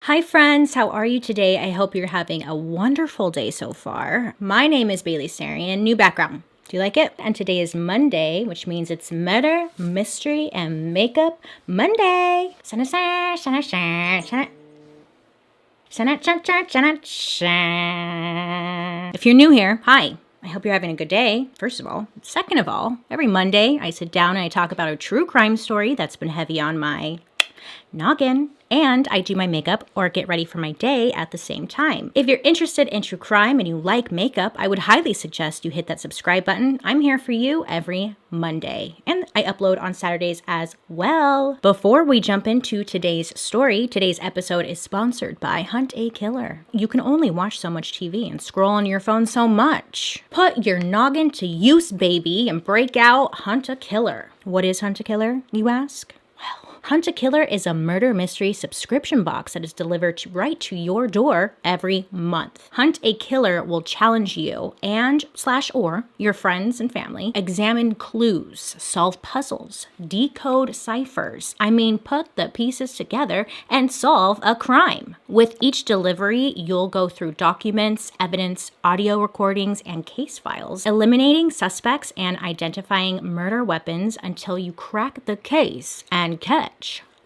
Hi friends, how are you today? I hope you're having a wonderful day so far. My name is Bailey Sarian, new background. Do you like it? And today is Monday, which means it's Murder, Mystery, and Makeup Monday. If you're new here, hi. I hope you're having a good day, first of all. Second of all, every Monday I sit down and I talk about a true crime story that's been heavy on my noggin, and I do my makeup or get ready for my day at the same time. If you're interested in true crime and you like makeup, I would highly suggest you hit that subscribe button. I'm here for you every Monday, and I upload on Saturdays as well. Before we jump into today's story, today's episode is sponsored by Hunt a Killer. You can only watch so much TV and scroll on your phone so much. Put your noggin to use, baby, and break out Hunt a Killer. What is Hunt a Killer, you ask? Hunt a Killer is a murder mystery subscription box that is delivered right to your door every month. Hunt a Killer will challenge you and/or your friends and family, examine clues, solve puzzles, decode ciphers. Put the pieces together and solve a crime. With each delivery, you'll go through documents, evidence, audio recordings, and case files, eliminating suspects and identifying murder weapons until you crack the case and catch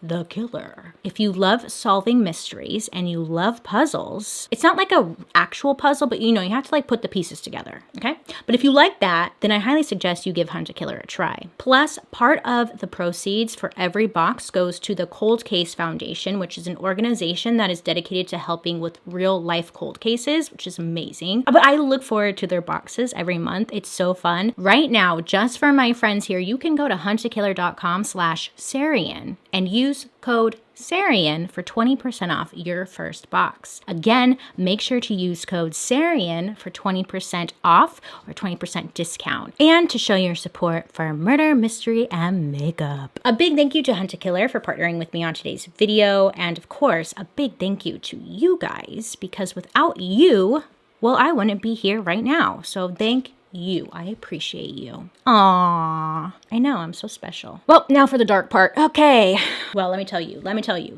the killer. If you love solving mysteries and you love puzzles, it's not like a actual puzzle, but you have to put the pieces together, okay? But if you like that, then I highly suggest you give Hunt a Killer a try. Plus, part of the proceeds for every box goes to the Cold Case Foundation, which is an organization that is dedicated to helping with real life cold cases, which is amazing. But I look forward to their boxes every month. It's so fun. Right now, just for my friends here, you can go to huntakiller.com/Sarian and use code Sarian for 20% off your first box. Again, make sure to use code Sarian for 20% off or 20% discount, and to show your support for murder, mystery, and makeup. A big thank you to Hunt a Killer for partnering with me on today's video, and of course, a big thank you to you guys, because without you, well, I wouldn't be here right now. So thank you. I appreciate you. Aww. I know, I'm so special. Well, now for the dark part. Okay. Well, let me tell you.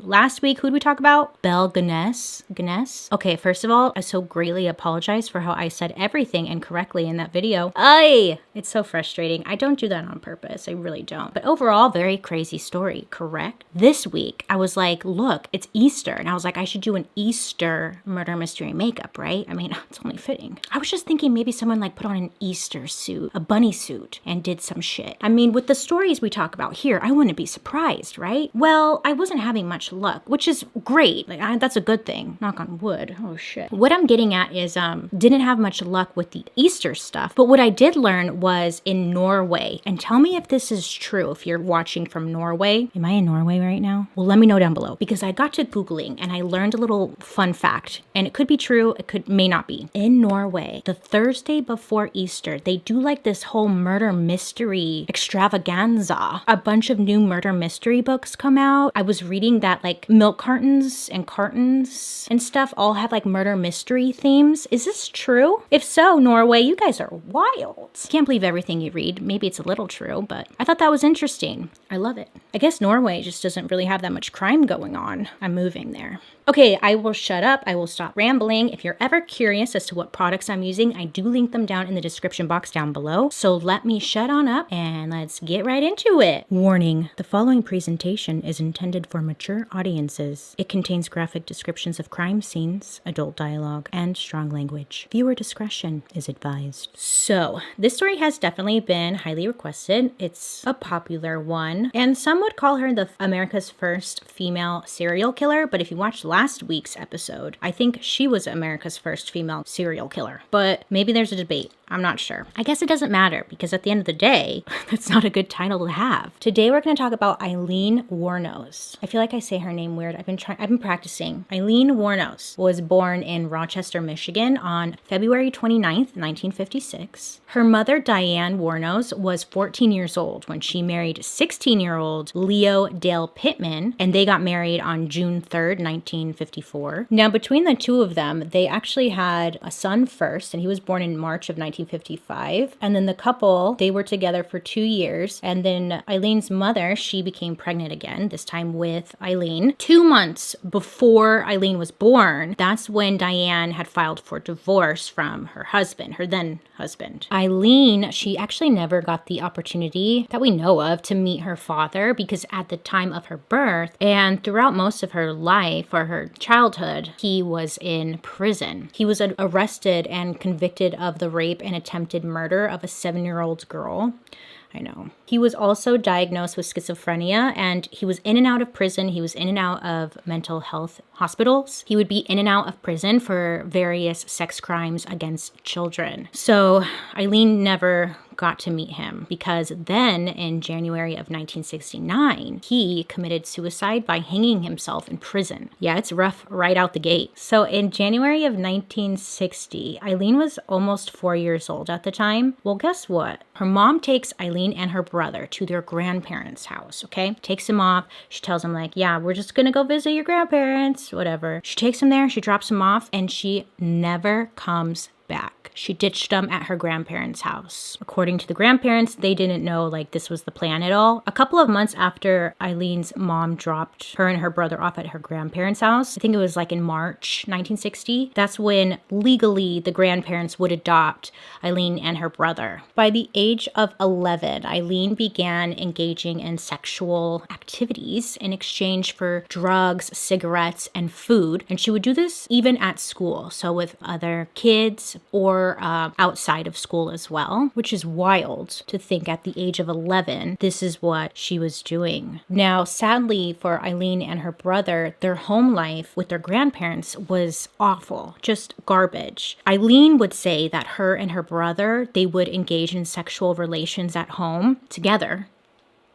Last week, who did we talk about? Belle Gunness. Okay, first of all, I so greatly apologize for how I said everything incorrectly in that video. It's so frustrating. I don't do that on purpose. I really don't. But overall, very crazy story, correct? This week, I was like, look, it's Easter. And I was like, I should do an Easter murder mystery makeup, right? It's only fitting. I was just thinking maybe someone put on an Easter suit, a bunny suit, and did some shit. With the stories we talk about here, I wouldn't be surprised, right? Well, I wasn't having much luck, which is great. That's a good thing. Knock on wood. Oh shit. What I'm getting at is, didn't have much luck with the Easter stuff, but what I did learn was in Norway, and tell me if this is true if you're watching from Norway. Am I in Norway right now? Well, let me know down below, because I got to Googling and I learned a little fun fact, and it could be true, may not be. In Norway, the Thursday before Easter, they do this whole murder mystery extravaganza. A bunch of new murder mystery books come out. I was reading that milk cartons and stuff all have murder mystery themes. Is this true? If so, Norway, you guys are wild. Can't believe everything you read. Maybe it's a little true, but I thought that was interesting. I love it. I guess Norway just doesn't really have that much crime going on. I'm moving there. Okay, I will shut up. I will stop rambling. If you're ever curious as to what products I'm using, I do link them down in the description box down below. So let me shut on up and let's get right into it. Warning, the following presentation is intended for mature audiences. It contains graphic descriptions of crime scenes, adult dialogue, and strong language. Viewer discretion is advised. So, this story has definitely been highly requested. It's a popular one, and some would call her the America's first female serial killer, but if you watched last week's episode, I think she was America's first female serial killer. But maybe there's a debate. I'm not sure. I guess it doesn't matter, because at the end of the day, that's not a good title to have. Today we're going to talk about Aileen Wuornos. I feel like I say her name weird. I've been practicing. Aileen Wuornos was born in Rochester, Michigan on February 29th, 1956. Her mother, Diane Wuornos, was 14 years old when she married 16-year-old Leo Dale Pittman, and they got married on June 3rd, 1954. Now, between the two of them, they actually had a son first, and he was born in March of 1954. 1955. And then the couple, they were together for 2 years. And then Aileen's mother, she became pregnant again, this time with Aileen. 2 months before Aileen was born, that's when Diane had filed for divorce from her husband, her then husband. Aileen, she actually never got the opportunity that we know of to meet her father, because at the time of her birth and throughout most of her life or her childhood, he was in prison. He was arrested and convicted of the rape and attempted murder of a 7-year-old girl. I know. He was also diagnosed with schizophrenia, and he was in and out of prison. He was in and out of mental health hospitals. He would be in and out of prison for various sex crimes against children. So Aileen never got to meet him, because then in January of 1969, he committed suicide by hanging himself in prison. Yeah, it's rough right out the gate. So in January of 1960, Aileen was almost 4 years old at the time. Well, guess what? Her mom takes Aileen and her brother to their grandparents' house, okay? Takes him off. She tells him like, yeah, we're just gonna go visit your grandparents, whatever. She takes him there, she drops him off, and she never comes back. She ditched them at her grandparents' house. According to the grandparents, they didn't know like this was the plan at all. A couple of months after Aileen's mom dropped her and her brother off at her grandparents' house, I think it was like in March 1960, that's when legally the grandparents would adopt Aileen and her brother. By the age of 11, Aileen began engaging in sexual activities in exchange for drugs, cigarettes, and food. And she would do this even at school, so with other kids or outside of school as well, which is wild to think at the age of 11, this is what she was doing. Now, sadly for Aileen and her brother, their home life with their grandparents was awful, just garbage. Aileen would say that her and her brother, they would engage in sexual relations at home together.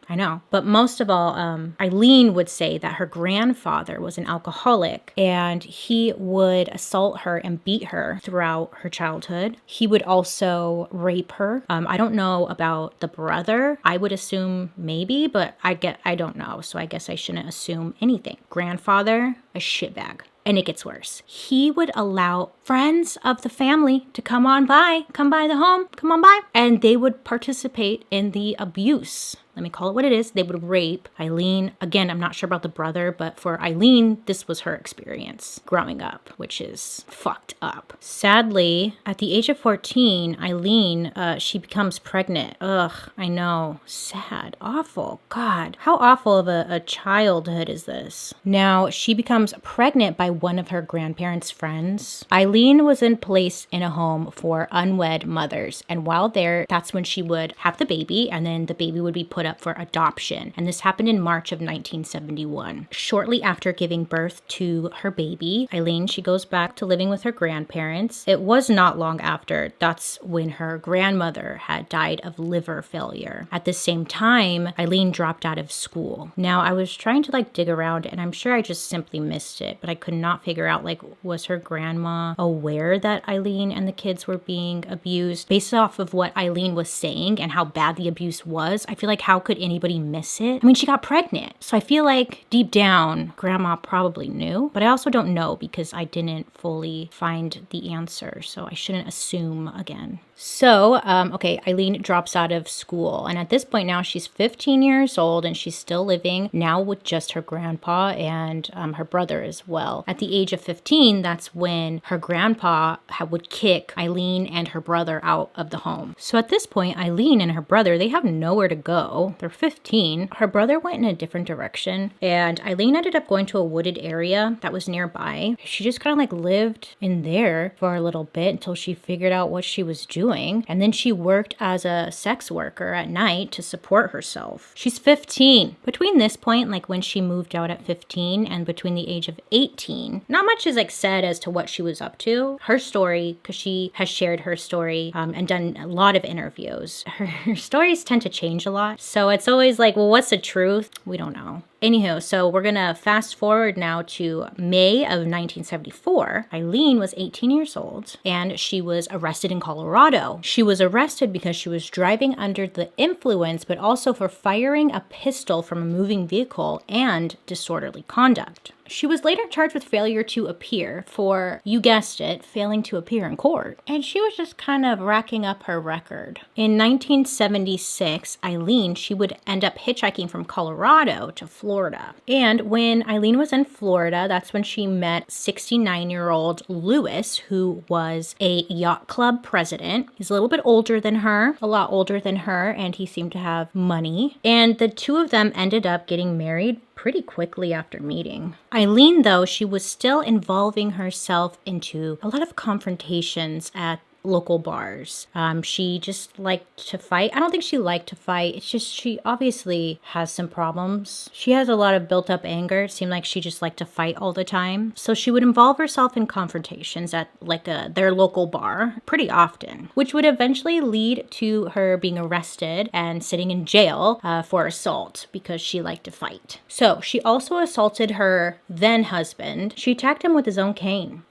I know. But most of all, Aileen would say that her grandfather was an alcoholic, and he would assault her and beat her throughout her childhood. He would also rape her. I don't know about the brother. I would assume maybe, but I don't know. So I guess I shouldn't assume anything. Grandfather, a shitbag. And it gets worse. He would allow friends of the family to come by the home, come on by, and they would participate in the abuse. Let me call it what it is. They would rape Aileen. Again, I'm not sure about the brother, but for Aileen, this was her experience growing up, which is fucked up. Sadly, at the age of 14, Aileen, she becomes pregnant. Ugh, I know. Sad. Awful. God, how awful of a childhood is this? Now, she becomes pregnant by one of her grandparents' friends. Aileen was placed in a home for unwed mothers, and while there, that's when she would have the baby, and then the baby would be put up for adoption. And this happened in March of 1971. Shortly after giving birth to her baby, Aileen, she goes back to living with her grandparents. It was not long after. That's when her grandmother had died of liver failure. At the same time, Aileen dropped out of school. Now, I was trying to dig around, and I'm sure I just simply missed it, but I could not figure out was her grandma aware that Aileen and the kids were being abused? Based off of what Aileen was saying and how bad the abuse was, I feel like how could anybody miss it? I mean, she got pregnant. So I feel like deep down, grandma probably knew, but I also don't know because I didn't fully find the answer. So I shouldn't assume again. So, okay, Aileen drops out of school. And at this point now, she's 15 years old and she's still living now with just her grandpa and her brother as well. At the age of 15, that's when her grandpa would kick Aileen and her brother out of the home. So at this point, Aileen and her brother, they have nowhere to go. They're 15. Her brother went in a different direction, and Aileen ended up going to a wooded area that was nearby. She just kind of lived in there for a little bit until she figured out what she was doing. And then she worked as a sex worker at night to support herself. She's 15. Between this point, when she moved out at 15 and between the age of 18, not much is said as to what she was up to. Her story, because she has shared her story and done a lot of interviews, her stories tend to change a lot. So it's always well, what's the truth? We don't know. Anywho, so we're gonna fast forward now to May of 1974. Aileen was 18 years old and she was arrested in Colorado. She was arrested because she was driving under the influence, but also for firing a pistol from a moving vehicle and disorderly conduct. She was later charged with failure to appear for, you guessed it, failing to appear in court. And she was just kind of racking up her record. In 1976, Aileen, she would end up hitchhiking from Colorado to Florida. And when Aileen was in Florida, that's when she met 69-year-old Lewis, who was a yacht club president. He's a little bit older than her, a lot older than her, and he seemed to have money. And the two of them ended up getting married pretty quickly after meeting. Aileen, though, she was still involving herself into a lot of confrontations at local bars. She just liked to fight. I don't think she liked to fight. It's just she obviously has some problems. She has a lot of built up anger. It seemed like she just liked to fight all the time. So she would involve herself in confrontations at like their local bar pretty often, which would eventually lead to her being arrested and sitting in jail for assault because she liked to fight. So she also assaulted her then husband. She attacked him with his own cane.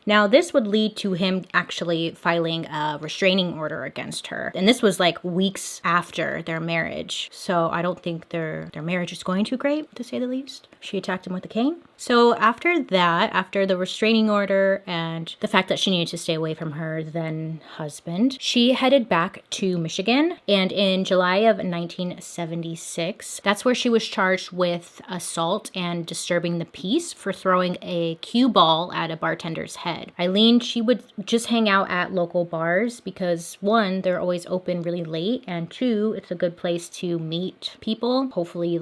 Now, this would lead to him actually filing a restraining order against her. And this was like weeks after their marriage. So I don't think their marriage is going too great, to say the least. She attacked him with a cane. So after that, after the restraining order and the fact that she needed to stay away from her then husband, she headed back to Michigan. And in July of 1976, that's where she was charged with assault and disturbing the peace for throwing a cue ball at a bartender's head. Aileen, she would just hang out at local bars because one, they're always open really late, and two, it's a good place to meet people, hopefully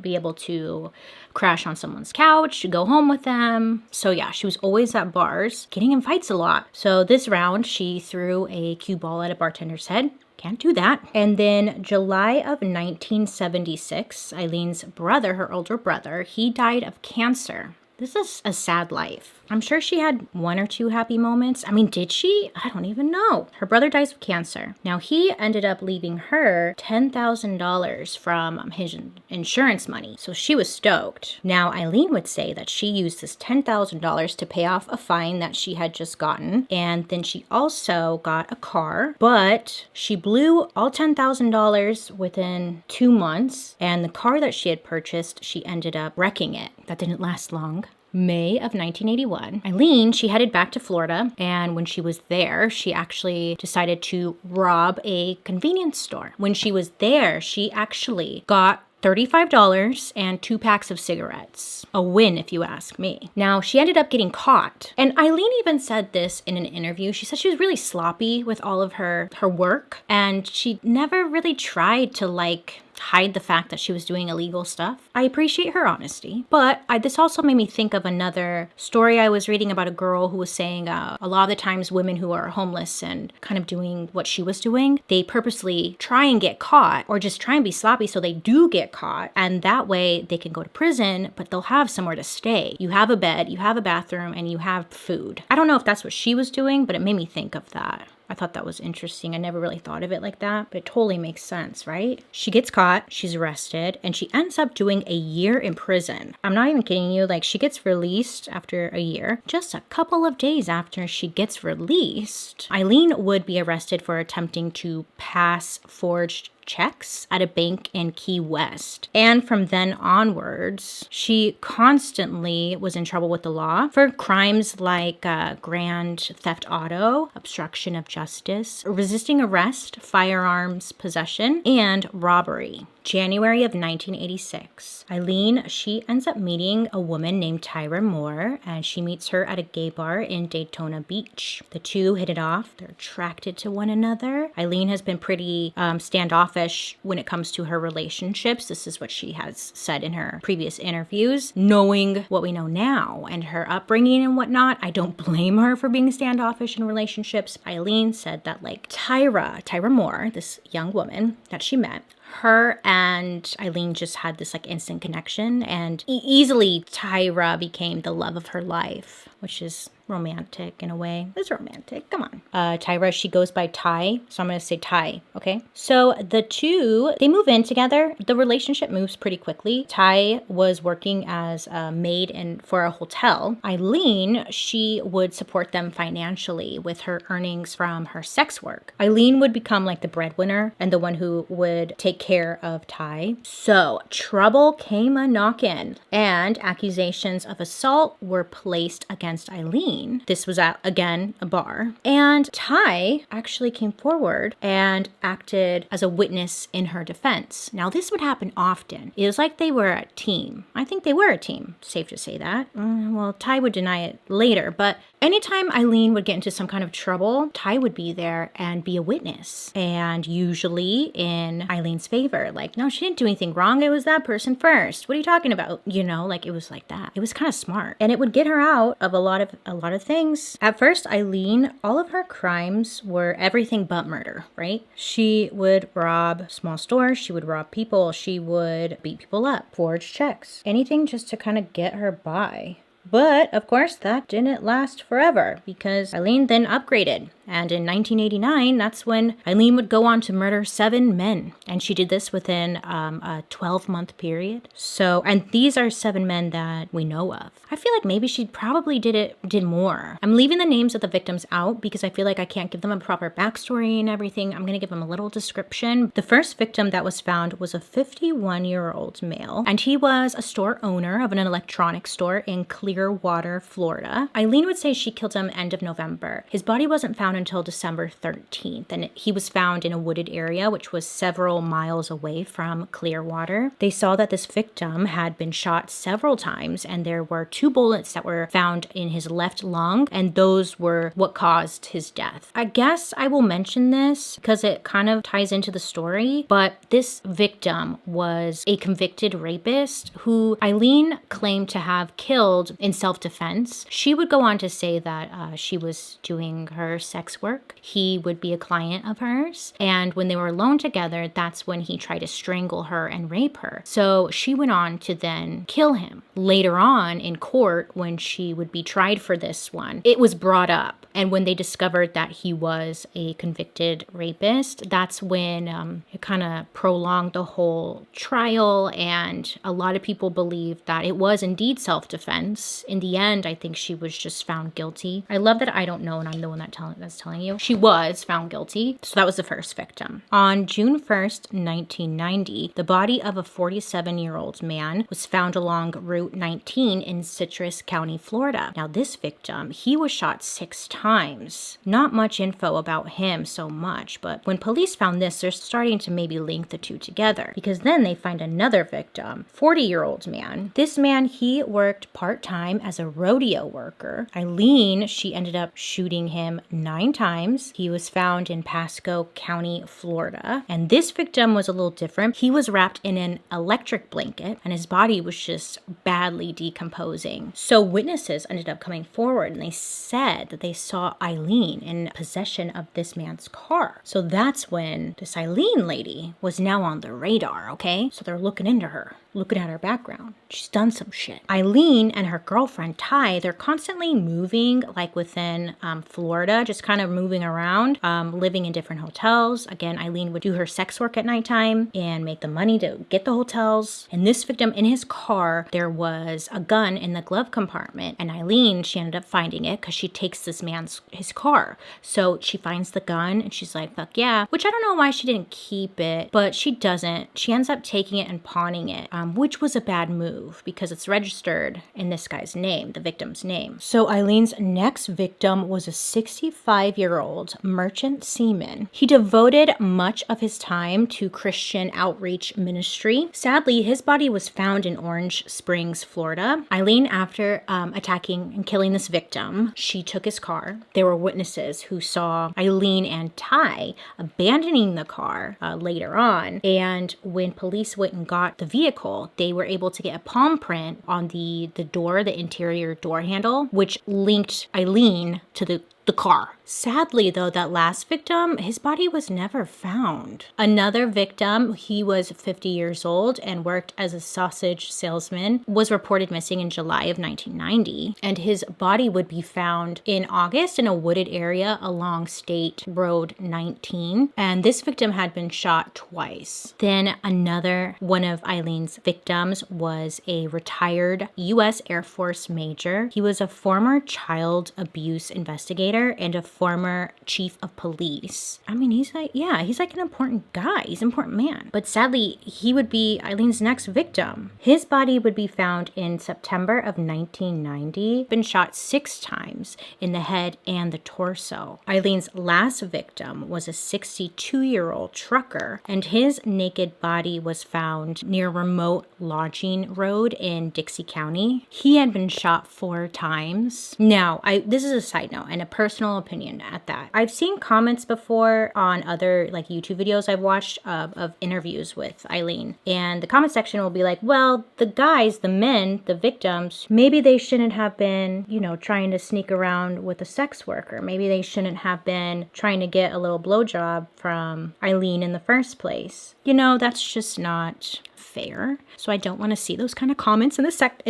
be able to crash on someone's couch, go home with them. So yeah, she was always at bars, getting in fights a lot. So this round, she threw a cue ball at a bartender's head. Can't do that. And then July of 1976, Aileen's brother, her older brother, he died of cancer. This is a sad life. I'm sure she had one or two happy moments. I mean, did she? I don't even know. Her brother dies of cancer. Now, he ended up leaving her $10,000 from his insurance money. So she was stoked. Now, Aileen would say that she used this $10,000 to pay off a fine that she had just gotten. And then she also got a car, but she blew all $10,000 within 2 months. And the car that she had purchased, she ended up wrecking it. That didn't last long. May of 1981, Aileen, she headed back to Florida, and when she was there, she actually decided to rob a convenience store. When she was there, she actually got $35 and 2 packs of cigarettes. A win, if you ask me. Now, she ended up getting caught. And Aileen even said this in an interview. She said she was really sloppy with all of her work, and she never really tried to hide the fact that she was doing illegal stuff. I appreciate her honesty, but this also made me think of another story I was reading about a girl who was saying a lot of the times women who are homeless and kind of doing what she was doing, they purposely try and get caught or just try and be sloppy so they do get caught, and that way they can go to prison, but they'll have somewhere to stay. You have a bed, you have a bathroom, and you have food. I don't know if that's what she was doing, but it made me think of that. I thought that was interesting. I never really thought of it like that, but it totally makes sense, right? She gets caught, she's arrested, and she ends up doing a year in prison. I'm not even kidding you. She gets released after a year. Just a couple of days after she gets released, Aileen would be arrested for attempting to pass forged checks at a bank in Key West. And from then onwards, she constantly was in trouble with the law for crimes like grand theft auto, obstruction of justice, resisting arrest, firearms possession, and robbery. January of 1986, Aileen, she ends up meeting a woman named Tyra Moore, and she meets her at a gay bar in Daytona Beach. The two hit it off. They're attracted to one another. Aileen has been pretty standoffish when it comes to her relationships. This is what she has said in her previous interviews. Knowing what we know now and her upbringing and whatnot, I don't blame her for being standoffish in relationships. Aileen said that Tyra Moore, this young woman that she met, her and Aileen just had this instant connection, and easily Tyra became the love of her life, which is romantic in a way. It's romantic. Come on. Tyra, she goes by Ty, so I'm going to say Ty, okay? So the two, they move in together. The relationship moves pretty quickly. Ty was working as a maid for a hotel. Aileen, she would support them financially with her earnings from her sex work. Aileen would become like the breadwinner and the one who would take care of Ty. So trouble came a-knockin', and accusations of assault were placed against Aileen. This was at, again, a bar. And Ty actually came forward and acted as a witness in her defense. Now, this would happen often. It was like they were a team. I think they were a team. Safe to say that. Well, Ty would deny it later, but anytime Aileen would get into some kind of trouble, Ty would be there and be a witness. And usually in Eileen's favor. Like, no, she didn't do anything wrong. It was that person first. What are you talking about? You know, like it was like that. It was kind of smart. And it would get her out of a lot of things. At first, Aileen, all of her crimes were everything but murder, right? She would rob small stores. She would rob people. She would beat people up, forge checks, anything just to kind of get her by. But, of course, that didn't last forever because Aileen then upgraded. And in 1989, that's when Aileen would go on to murder 7 men. And she did this within a 12-month period. So, and these are 7 men that we know of. I feel like maybe she probably did more. I'm leaving the names of the victims out because I feel like I can't give them a proper backstory and everything. I'm going to give them a little description. The first victim that was found was a 51-year-old male. And he was a store owner of an electronics store in Clearwater, Florida. Aileen would say she killed him end of November. His body wasn't found until December 13th, and he was found in a wooded area, which was several miles away from Clearwater. They saw that this victim had been shot several times, and there were 2 bullets that were found in his left lung, and those were what caused his death. I guess I will mention this because it kind of ties into the story, but this victim was a convicted rapist who Aileen claimed to have killed in self-defense. She would go on to say that she was doing her sex work. He would be a client of hers, and when they were alone together, that's when he tried to strangle her and rape her. So she went on to then kill him. Later on in court, when she would be tried for this one, it was brought up, and when they discovered that he was a convicted rapist, that's when it kind of prolonged the whole trial, and a lot of people believe that it was indeed self-defense. In the end, I think she was just found guilty. I love that I don't know, and I'm the one that's telling you. She was found guilty. So that was the first victim. On June 1st, 1990, the body of a 47-year-old man was found along Route 19 in Citrus County, Florida. Now, this victim, he was shot 6 times. Not much info about him so much, but when police found this, they're starting to maybe link the two together because then they find another victim, 40-year-old man. This man, he worked part-time as a rodeo worker. Aileen, she ended up shooting him 9 times. He was found in Pasco County, Florida. And this victim was a little different. He was wrapped in an electric blanket and his body was just badly decomposing. So witnesses ended up coming forward and they said that they saw Aileen in possession of this man's car. So that's when this Aileen lady was now on the radar, okay? So they're looking into her, looking at her background. She's done some shit. Aileen and her girlfriend Ty, they're constantly moving like within Florida, just kind of moving around, living in different hotels. Again, Aileen would do her sex work at nighttime and make the money to get the hotels. And this victim, in his car, there was a gun in the glove compartment. And Aileen, she ended up finding it because she takes this man's his car. So she finds the gun and she's like, fuck yeah. Which I don't know why she didn't keep it, but she doesn't. She ends up taking it and pawning it, which was a bad move because it's registered in this guy's name, the victim's name. So Eileen's next victim was a 65-year-old merchant seaman. He devoted much of his time to Christian outreach ministry. Sadly, his body was found in Orange Springs, Florida. Aileen, after attacking and killing this victim, she took his car. There were witnesses who saw Aileen and Ty abandoning the car later on. And when police went and got the vehicle, they were able to get a palm print on the door, the interior door handle, which linked Aileen to the car. Sadly, though, that last victim, his body was never found. Another victim, he was 50 years old and worked as a sausage salesman, was reported missing in July of 1990, and his body would be found in August in a wooded area along State Road 19, and this victim had been shot twice. Then another one of Aileen's victims was a retired U.S. Air Force major. He was a former child abuse investigator and a former chief of police. I mean, he's like an important guy. He's an important man. But sadly, he would be Aileen's next victim. His body would be found in September of 1990, been shot 6 times in the head and the torso. Aileen's last victim was a 62-year-old trucker, and his naked body was found near remote Lodging Road in Dixie County. He had been shot 4 times. Now, this is a side note and a personal opinion at that. I've seen comments before on other like YouTube videos I've watched of interviews with Aileen, and the comment section will be like, well, the guys, the men, the victims, maybe they shouldn't have been, trying to sneak around with a sex worker. Maybe they shouldn't have been trying to get a little blowjob from Aileen in the first place. That's just not fair. So I don't want to see those kind of comments in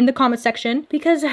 the comment section, because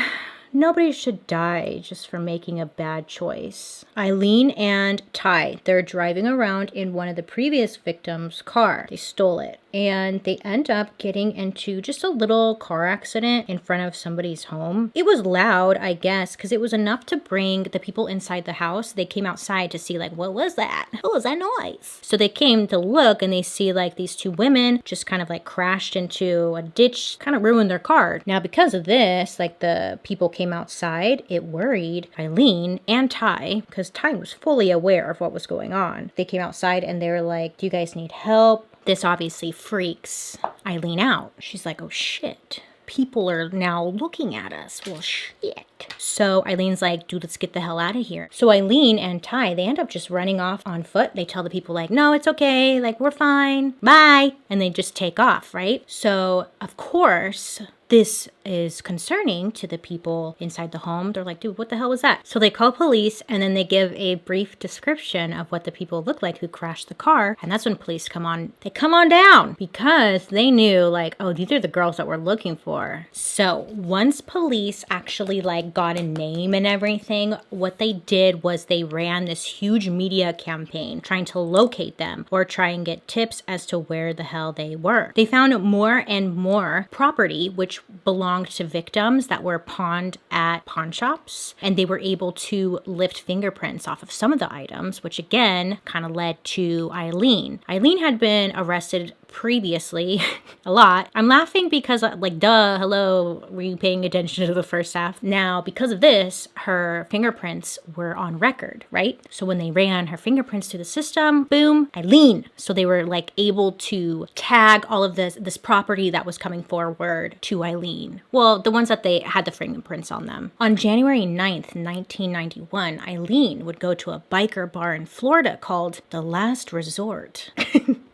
nobody should die just for making a bad choice. Aileen and Ty, they're driving around in one of the previous victims' car. They stole it. And they end up getting into just a little car accident in front of somebody's home. It was loud, I guess, because it was enough to bring the people inside the house. They came outside to see, like, what was that? What was that noise? So they came to look, and they see, like, these 2 women just kind of, like, crashed into a ditch, kind of ruined their car. Now, because of this, like, the people came outside. It worried Aileen and Ty, because Ty was fully aware of what was going on. They came outside, and they were like, do you guys need help? This obviously freaks Aileen out. She's like, oh shit, people are now looking at us. Well, shit. So Aileen's like, dude, let's get the hell out of here. So Aileen and Ty, they end up just running off on foot. They tell the people like, no, it's okay. Like, we're fine. Bye. And they just take off, right? So, of course, this is concerning to the people inside the home. They're like, dude, what the hell was that? So they call police, and then they give a brief description of what the people look like who crashed the car. And that's when police come on. They come on down because they knew, like, oh, these are the girls that we're looking for. So once police actually like got a name and everything, what they did was they ran this huge media campaign trying to locate them or try and get tips as to where the hell they were. They found more and more property which belonged to victims that were pawned at pawn shops, and they were able to lift fingerprints off of some of the items, which again kind of led to Aileen. Aileen had been arrested previously a lot. I'm laughing because like, duh, hello, were you paying attention to the first half? Now, because of this, her fingerprints were on record, right? So when they ran her fingerprints through the system, boom, Aileen. So they were like able to tag all of this property that was coming forward to Aileen. Well, the ones that they had the fingerprints on them. On January 9th, 1991, Aileen would go to a biker bar in Florida called The Last Resort.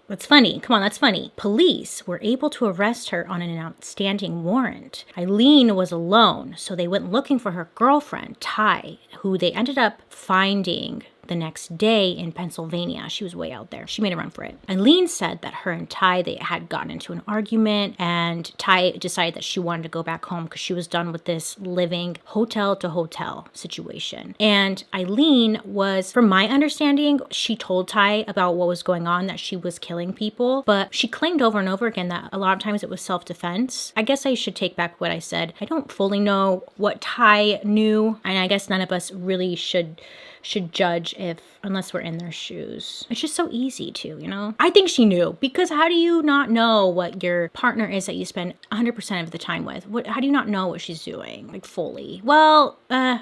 That's funny. Come on, that's funny. Police were able to arrest her on an outstanding warrant. Aileen was alone, so they went looking for her girlfriend, Ty, who they ended up finding the next day in Pennsylvania. She was way out there. She made a run for it. Aileen said that her and Ty, they had gotten into an argument, and Ty decided that she wanted to go back home because she was done with this living hotel to hotel situation. And Aileen was, from my understanding, she told Ty about what was going on, that she was killing people, but she claimed over and over again that a lot of times it was self-defense. I guess I should take back what I said. I don't fully know what Ty knew, and I guess none of us really should judge unless we're in their shoes. It's just so easy to, I think she knew, because how do you not know what your partner is that you spend 100% of the time with? How do you not know what she's doing, like, fully? Well,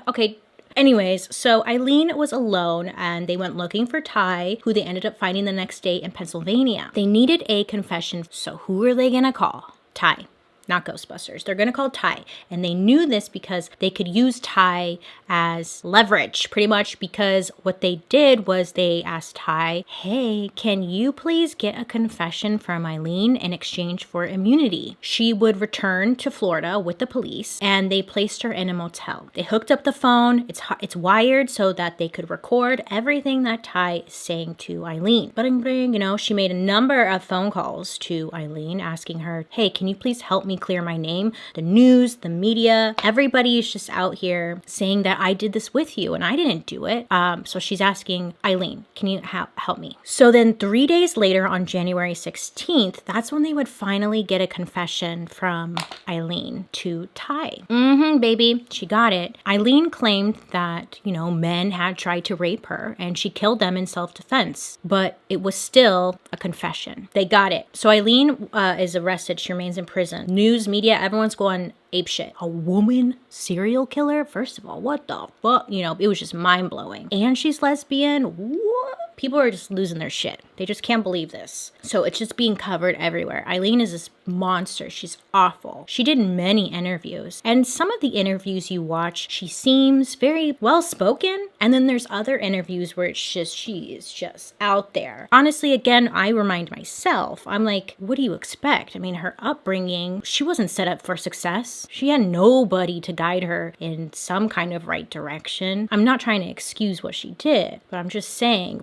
okay. Anyways, so Aileen was alone, and they went looking for Ty, who they ended up finding the next day in Pennsylvania. They needed a confession, so who are they gonna call? Ty. not Ghostbusters. They're going to call Ty. And they knew this because they could use Ty as leverage, pretty much, because what they did was they asked Ty, hey, can you please get a confession from Aileen in exchange for immunity? She would return to Florida with the police, and they placed her in a motel. They hooked up the phone. It's wired so that they could record everything that Ty is saying to Aileen. Bling, bling, she made a number of phone calls to Aileen asking her, hey, can you please help me clear my name? The news, the media, everybody is just out here saying that I did this with you and I didn't do it. So she's asking, Aileen, can you help me? So then 3 days later on January 16th, that's when they would finally get a confession from Aileen to Ty. Baby, she got it. Aileen claimed that, men had tried to rape her and she killed them in self-defense, but it was still a confession. They got it. So Aileen is arrested. She remains in prison. News, media, everyone's going apeshit. A woman serial killer? First of all, what the fuck? It was just mind-blowing. And she's lesbian? What? People are just losing their shit. They just can't believe this. So it's just being covered everywhere. Aileen is this monster. She's awful. She did many interviews. And some of the interviews you watch, she seems very well-spoken. And then there's other interviews where it's just, she is just out there. Honestly, again, I remind myself, I'm like, what do you expect? I mean, her upbringing, she wasn't set up for success. She had nobody to guide her in some kind of right direction. I'm not trying to excuse what she did, but I'm just saying,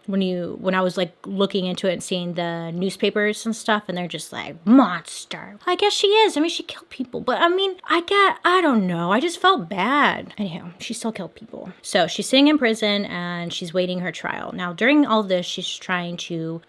when I was looking into it and seeing the newspapers and stuff, and they're just like, monster. I guess she is. I mean, she killed people, but I don't know. I just felt bad. Anyhow, she still killed people. So she's sitting in prison and she's waiting her trial. Now, during all this, she's trying to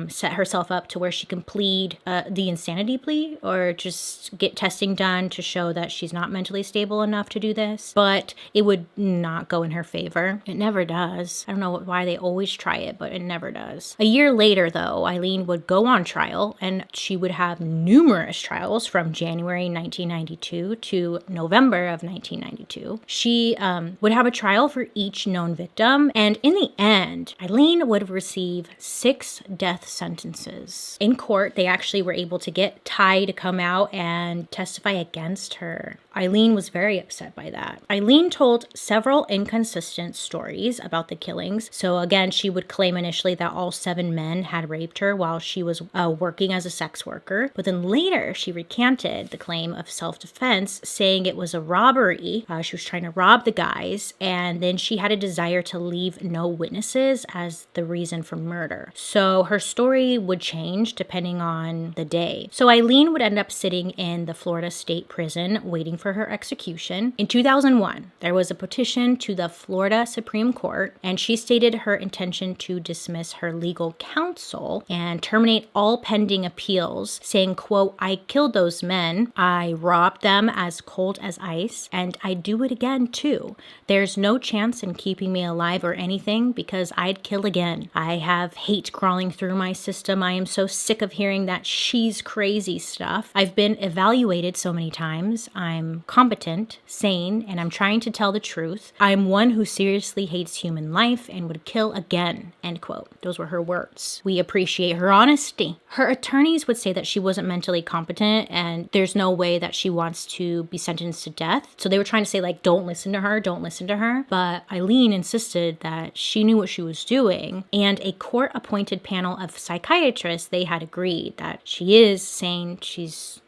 set herself up to where she can plead the insanity plea or just get testing done to show that she's not mentally stable enough to do this. But it would not go in her favor. It never does. I don't know why they always try it, but it never does. A year later, though, Aileen would go on trial, and she would have numerous trials from January 1992 to November of 1992. She would have a trial for each known victim, and in the end, Aileen would receive 6 death sentences. In court, they actually were able to get Ty to come out and testify against her. Aileen was very upset by that. Aileen told several inconsistent stories about the killings. So again, she would claim initially that all 7 men had raped her while she was working as a sex worker. But then later, she recanted the claim of self-defense, saying it was a robbery. She was trying to rob the guys. And then she had a desire to leave no witnesses as the reason for murder. So her story would change depending on the day. So Aileen would end up sitting in the Florida State Prison waiting for her execution. In 2001, there was a petition to the Florida Supreme Court, and she stated her intention to dismiss her legal counsel and terminate all pending appeals, saying, quote, I killed those men, I robbed them as cold as ice, and I'd do it again too. There's no chance in keeping me alive or anything because I'd kill again. I have hate crawling through my system. I am so sick of hearing that she's crazy stuff. I've been evaluated so many times. I'm competent, sane, and I'm trying to tell the truth. I'm one who seriously hates human life and would kill again, end quote. Those were her words. We appreciate her honesty. Her attorneys would say that she wasn't mentally competent and there's no way that she wants to be sentenced to death. So they were trying to say don't listen to her, don't listen to her. But Aileen insisted that she knew what she was doing, and a court-appointed panel of psychiatrists, they had agreed that she is sane,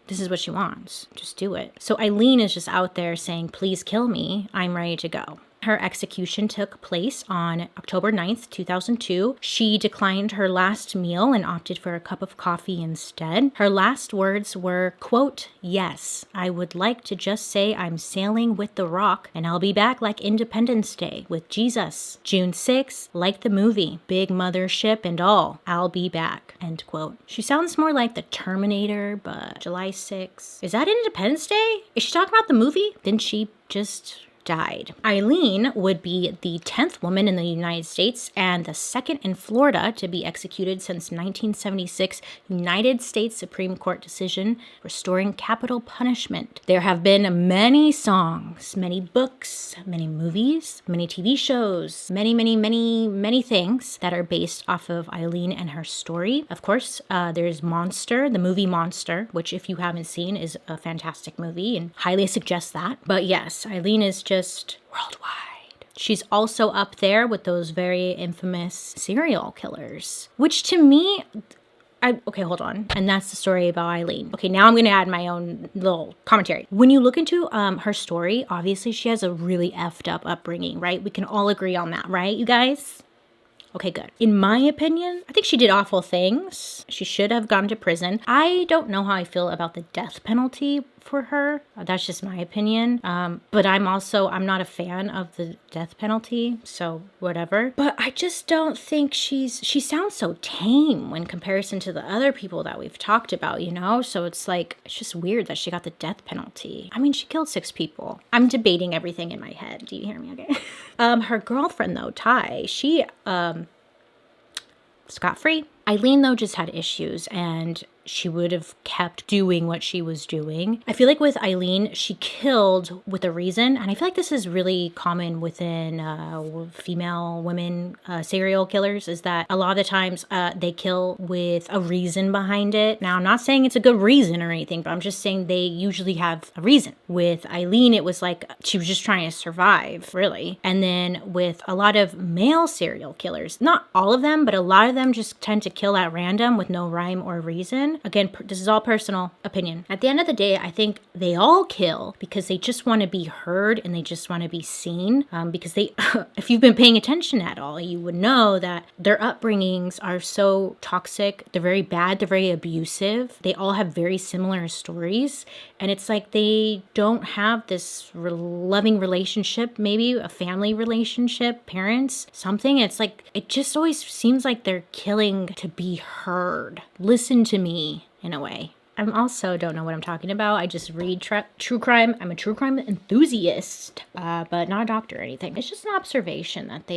this is what she wants. Just do it. So Aileen is just out there saying, please kill me. I'm ready to go. Her execution took place on October 9th, 2002. She declined her last meal and opted for a cup of coffee instead. Her last words were, quote, yes, I would like to just say I'm sailing with the rock and I'll be back like Independence Day with Jesus. June 6th, like the movie, big mothership and all, I'll be back, end quote. She sounds more like the Terminator, but July 6th. Is that Independence Day? Is she talking about the movie? Didn't she just died. Aileen would be the 10th woman in the United States and the second in Florida to be executed since 1976 United States Supreme Court decision restoring capital punishment. There have been many songs, many books, many movies, many TV shows, many things that are based off of Aileen and her story. Of course, there's Monster, the movie Monster, which if you haven't seen is a fantastic movie and highly suggest that. But yes, Aileen is just worldwide. She's also up there with those very infamous serial killers, which to me, okay, hold on. And that's the story about Aileen. Okay, now I'm going to add my own little commentary. When you look into her story, obviously she has a really effed up upbringing, right? We can all agree on that, right, you guys? Okay, good. In my opinion, I think she did awful things. She should have gone to prison. I don't know how I feel about the death penalty for her. That's just my opinion. But I'm not a fan of the death penalty, so whatever. But I just don't think she sounds so tame in comparison to the other people that we've talked about, you know? So it's like, it's just weird that she got the death penalty. I mean, she killed 6 people. I'm debating everything in my head. Do you hear me? Okay. Her girlfriend though, Ty, she, scot-free. Aileen though just had issues and she would have kept doing what she was doing. I feel like with Aileen, she killed with a reason. And I feel like this is really common within female women serial killers, is that a lot of the times they kill with a reason behind it. Now, I'm not saying it's a good reason or anything, but I'm just saying they usually have a reason. With Aileen, it was like she was just trying to survive, really. And then with a lot of male serial killers, not all of them, but a lot of them just tend to kill at random with no rhyme or reason. Again, this is all personal opinion. At the end of the day, I think they all kill because they just want to be heard and they just want to be seen. Because they, if you've been paying attention at all, you would know that their upbringings are so toxic. They're very bad. They're very abusive. They all have very similar stories. And it's like they don't have this loving relationship, maybe a family relationship, parents, something. It's like, it just always seems like they're killing to be heard. Listen to me. In a way. I also don't know what I'm talking about. I just read true crime. I'm a true crime enthusiast, but not a doctor or anything. It's just an observation that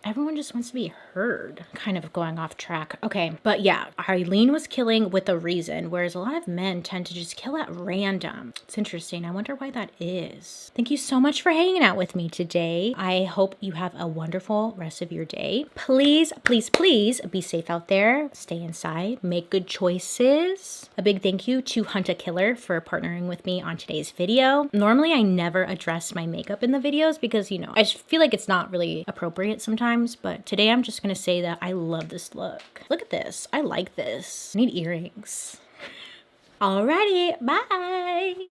everyone just wants to be heard. Kind of going off track. Okay, but yeah, Aileen was killing with a reason, whereas a lot of men tend to just kill at random. It's interesting. I wonder why that is. Thank you so much for hanging out with me today. I hope you have a wonderful rest of your day. Please, please, please be safe out there. Stay inside. Make good choices. A big thank you to Hunt a Killer for partnering with me on today's video. Normally, I never address my makeup in the videos because, you know, I just feel like it's not really appropriate sometimes. But today, I'm just going to say that I love this look. Look at this. I like this. I need earrings. Alrighty, bye.